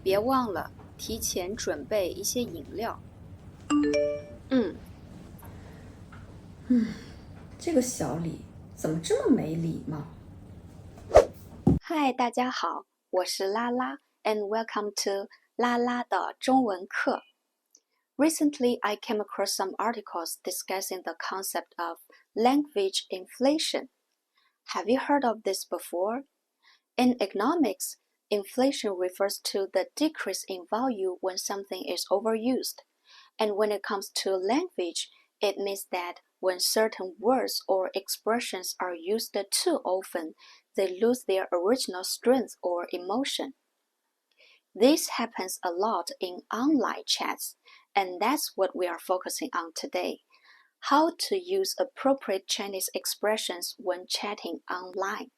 别忘了提前准备一些饮料。这个小李怎么这么没礼貌？嗨，大家好，我是拉拉 and welcome to 拉拉的中文课。Recently, I came across some articles discussing the concept of language inflation. Have you heard of this before? In economics, inflation refers to the decrease in value when something is overused. And when it comes to language, it means that when certain words or expressions are used too often, they lose their original strength or emotion. This happens a lot in online chats, and that's what we are focusing on today. How to use appropriate Chinese expressions when chatting online.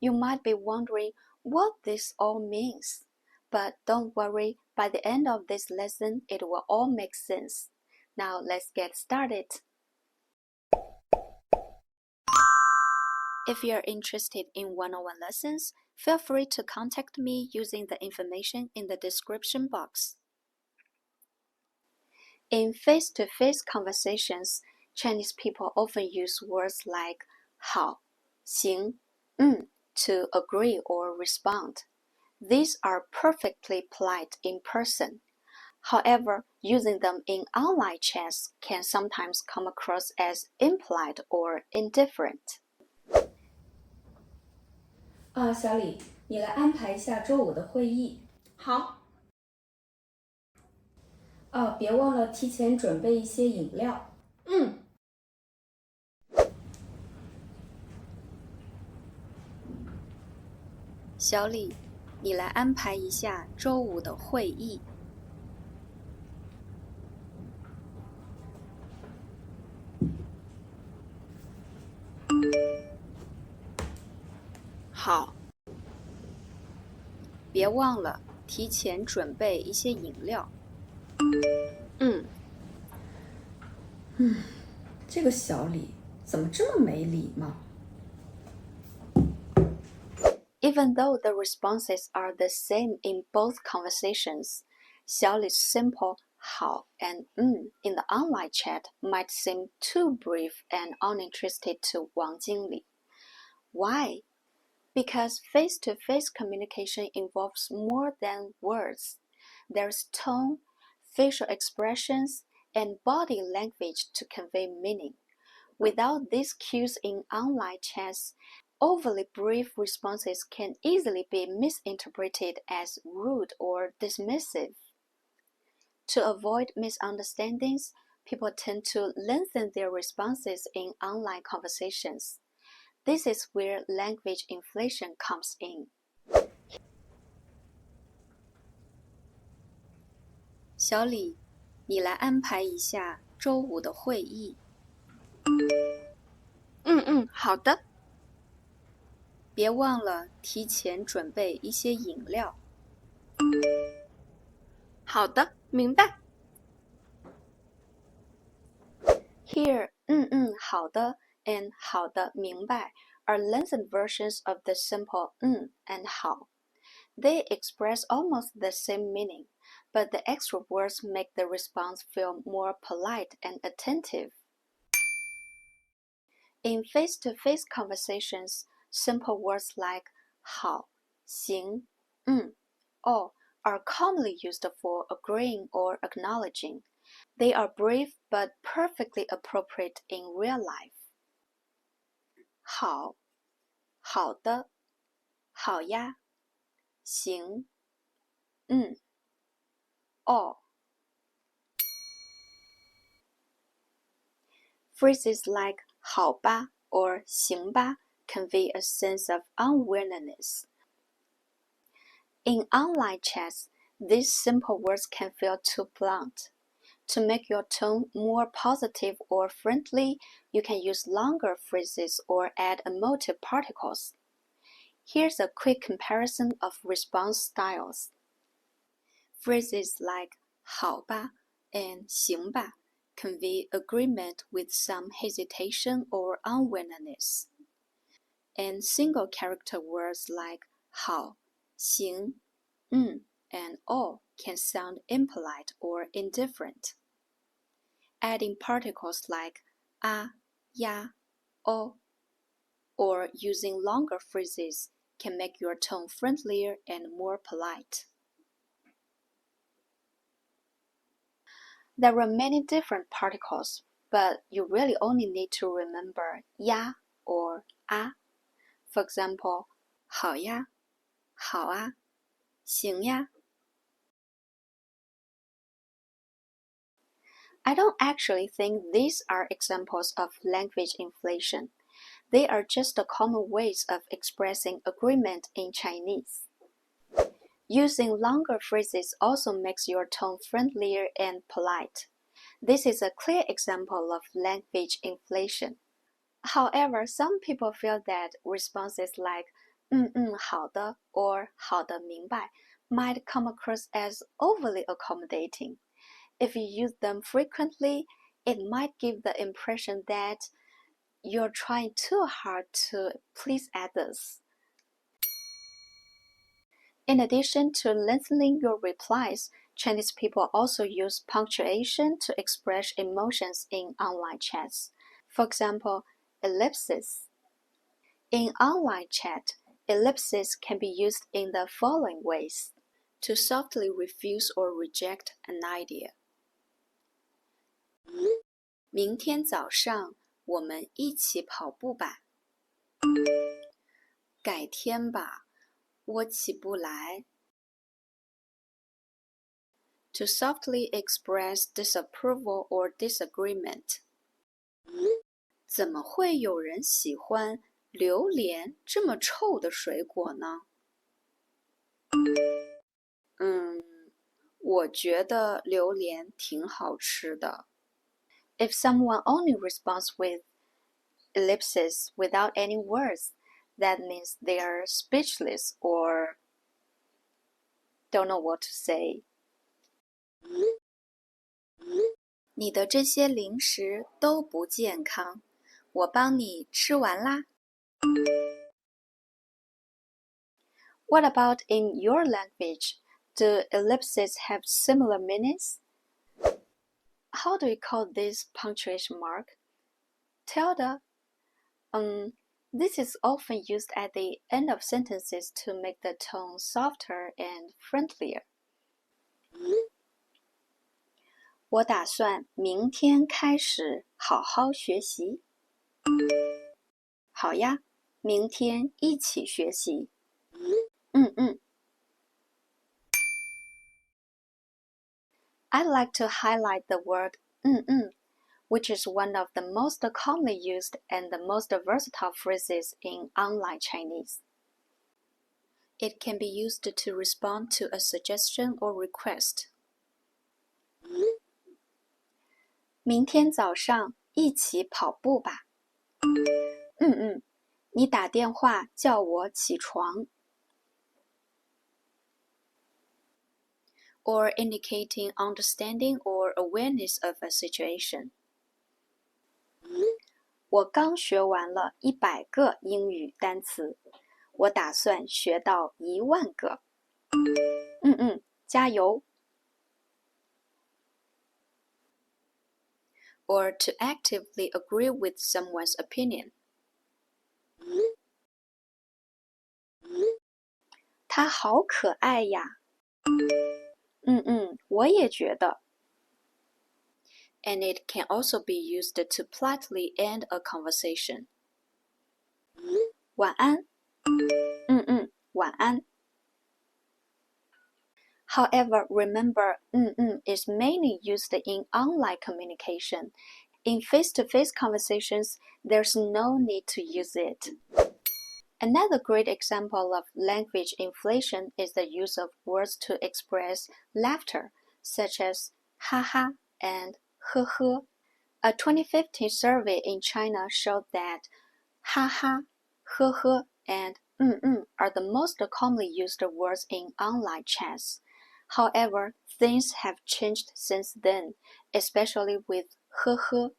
You might be wondering what this all means, but don't worry, by the end of this lesson, it will all make sense. Now let's get started. If you're interested in one-on-one lessons, feel free to contact me using the information in the description box. In face-to-face conversations, Chinese people often use words like 好, 行, to agree or respond. These are perfectly polite in person. However, using them in online chats can sometimes come across as impolite or indifferent. 小李，你来安排一下周五的会议。好。别忘了提前准备一些饮料。小李，你来安排一下周五的会议。好，别忘了提前准备一些饮料。这个小李怎么这么没礼貌？ Even though the responses are the same in both conversations, 小李's simple 好 and in the online chat might seem too brief and uninterested to Wang Jingli. Why? Because face-to-face communication involves more than words. There's tone, facial expressions, and body language to convey meaning. Without these cues in online chats, overly brief responses can easily be misinterpreted as rude or dismissive. To avoid misunderstandings, people tend to lengthen their responses in online conversations. This is where language inflation comes in. 小李，你来安排一下周五的会议。好的。别忘了提前准备一些饮料。好的，明白。Here, 好的 and 好的明白 are lengthened versions of the simple and 好. They express almost the same meaning, but the extra words make the response feel more polite and attentive. In face-to-face conversations, simple words like 好, 行, or are commonly used for agreeing or acknowledging. They are brief but perfectly appropriate in real life. 好，好的，好呀，行，哦。Phrases like 好吧 or 行吧 convey a sense of unwillingness. In online chats, these simple words can feel too blunt. To make your tone more positive or friendly, you can use longer phrases or add emotive particles. Here's a quick comparison of response styles. Phrases like 好吧 and 行吧 convey agreement with some hesitation or unwillingness. And single character words like 好, 行, and o can sound impolite or indifferent. Adding particles like a, ya, o, or using longer phrases can make your tone friendlier and more polite. There are many different particles, but you really only need to remember ya or a. For example, 好呀,好啊,行呀. I don't actually think these are examples of language inflation. They are just the common ways of expressing agreement in Chinese. Using longer phrases also makes your tone friendlier and polite. This is a clear example of language inflation. However, some people feel that responses like 好的 or 好的明白 might come across as overly accommodating. If you use them frequently, it might give the impression that you're trying too hard to please others. In addition to lengthening your replies, Chinese people also use punctuation to express emotions in online chats. For example, ellipses. In online chat, ellipses can be used in the following ways to softly refuse or reject an idea. 明天早上我们一起跑步吧。改天吧，我起不来。To softly express disapproval or disagreement. 怎么会有人喜欢榴莲这么臭的水果呢？我觉得榴莲挺好吃的。If someone only responds with ellipses without any words, that means they are speechless or don't know what to say. 你的这些零食都不健康，我帮你吃完啦。What about in your language? Do ellipses have similar meanings? How do you call this punctuation mark? Tilde. This is often used at the end of sentences to make the tone softer and friendlier. 我打算明天开始好好学习。好呀，明天一起学习。I'd like to highlight the word which is one of the most commonly used and the most versatile phrases in online Chinese. It can be used to respond to a suggestion or request. 明天早上一起跑步吧。你打电话叫我起床。Or indicating understanding or awareness of a situation. 我刚学完了100个英语单词，我打算学到10000个。加油。Or to actively agree with someone's opinion. 他好可爱呀。我也觉得。And it can also be used to politely end a conversation. 晚安。晚安。However, remember, is mainly used in online communication. In face-to-face conversations, there's no need to use it. Another great example of language inflation is the use of words to express laughter, such as haha and 呵呵. A 2015 survey in China showed that haha, 呵呵, and are the most commonly used words in online chats. However, things have changed since then, especially with 呵呵.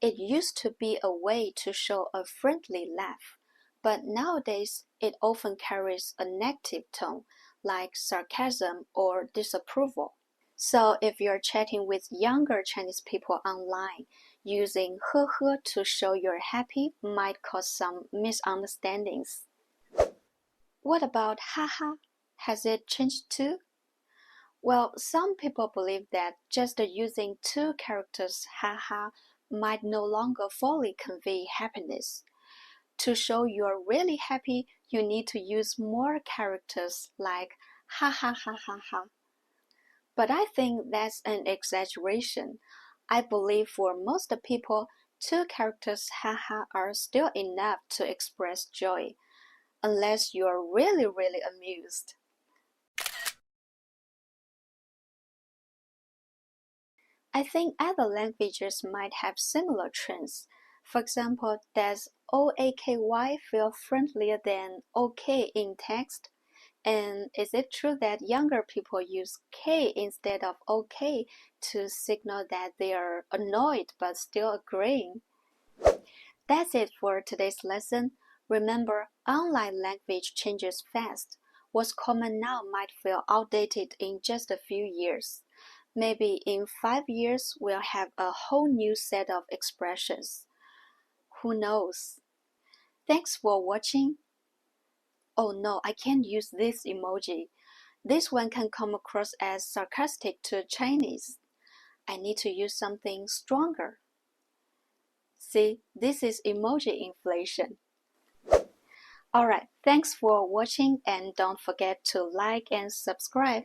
It used to be a way to show a friendly laugh, but nowadays it often carries a negative tone, like sarcasm or disapproval. So if you're chatting with younger Chinese people online, using 呵呵 to show you're happy might cause some misunderstandings. What about haha? Has it changed too? Well, some people believe that just using two characters haha might no longer fully convey happiness. To show you're really happy, you need to use more characters like ha ha ha ha ha. But I think that's an exaggeration. I believe for most people, two characters haha are still enough to express joy, unless you're really, really amused. I think other languages might have similar trends. For example, does OAKY feel friendlier than OK in text? And is it true that younger people use K instead of OK to signal that they are annoyed but still agreeing? That's it for today's lesson. Remember, online language changes fast. What's common now might feel outdated in just a few years. Maybe in 5 years, we'll have a whole new set of expressions. Who knows? Thanks for watching. Oh no, I can't use this emoji. This one can come across as sarcastic to Chinese. I need to use something stronger. See, this is emoji inflation. Alright, thanks for watching and don't forget to like and subscribe.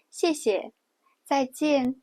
谢谢，再见。